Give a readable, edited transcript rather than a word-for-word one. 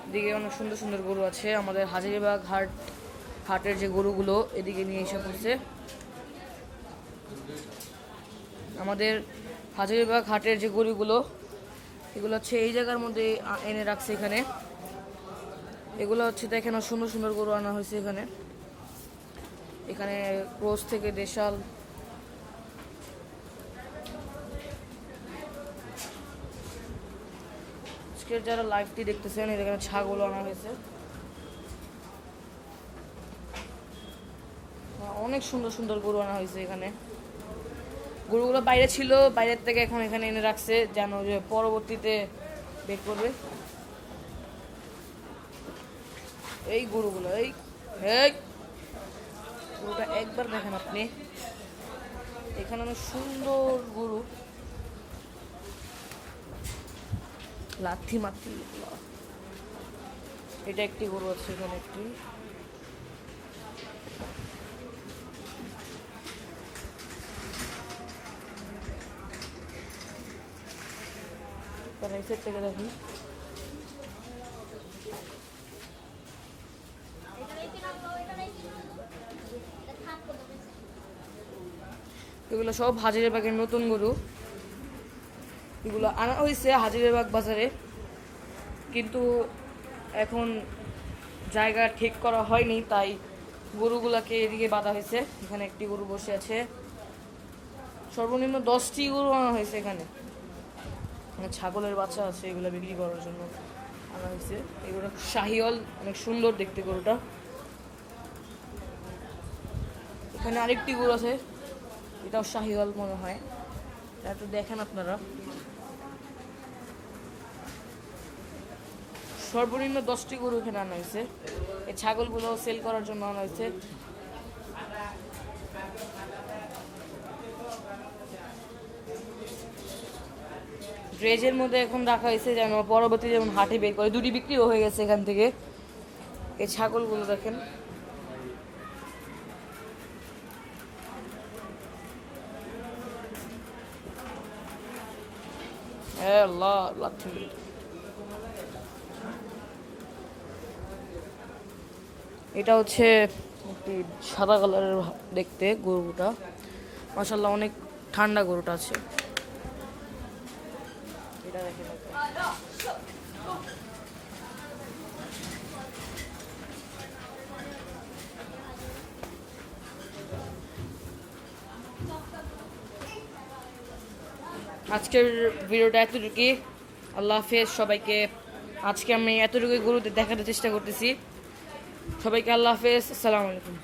এদিকে অনেক সুন্দর সুন্দর গরু আছে। আমাদের হাজারীবাগ হাটের যে গরুগুলো এদিকে নিয়ে এসে পড়ছে। আমাদের হাজারীবাগ হাটের যে গরুগুলো এগুলো হচ্ছে এই জায়গার মধ্যে এনে রাখছে। এখানে এগুলো হচ্ছে দেখেন সুন্দর সুন্দর গরু আনা হয়েছে। এখানে ক্রস থেকে দেশাল, আজকের যারা লাইভটি দেখতেছেন এখানে ছাগল আনা হয়েছে। অনেক সুন্দর সুন্দর গরু আনা হয়েছে। এখানে গরুগুলো বাইরে ছিল, বাইরের থেকে এখন এখানে এনে রাখছে যেন যে পরবর্তীতে বের করবে। এই গরুগুলো এই গরুটা একবার দেখেন আপনি, এখানে অনেক সুন্দর গরু, লাথি মাথি। এটা একটি গরু আছে এখানে একটি। রাইসের থেকে দেখি এগুলো সব হাজারীবাগের নতুন গরু। এগুলো আনা হয়েছে হাজারীবাগ বাজারে, কিন্তু এখন জায়গা ঠিক করা হয়নি, তাই গরুগুলাকে এদিকে বাঁধা হয়েছে। এখানে একটি গরু বসে আছে। সর্বনিম্ন 10টি গরু আনা হয়েছে। এখানে ছাগলের বাচ্চা আছে, এগুলো বিক্রি করার জন্য আনা হয়েছে। এগুলো শাহিওয়াল, অনেক সুন্দর দেখতে গরুটা। এখানে আরেকটি গরু আছে, এটাও শাহিওয়াল মনে হয়। একটু দেখেন আপনারা। সর্বনিম্ন 10টি গরু এখানে আনা হয়েছে। এই ছাগলগুলো সেল করার জন্য আনা হয়েছে। ড্রেজের মধ্যে এখন রাখা হয়েছে যেন পরবর্তী যেমন হাটে বের করে। দুটি বিক্রিও হয়ে গেছে এখান থেকে। এই ছাগলগুলো দেখেন, এটা হচ্ছে একটি সাদা কালারের দেখতে গরুটা। মাশাআল্লাহ অনেক ঠান্ডা গরুটা আছে। এটা দেখেন আজকের ভিডিওটা এতটুকুই। আল্লাহ হাফেজ সবাইকে। আজকে আমি এতটুকুই গরুদের দেখাতে চেষ্টা করতেছি। সবাইকে আল্লাহ হাফেজ, আসসালামু আলাইকুম।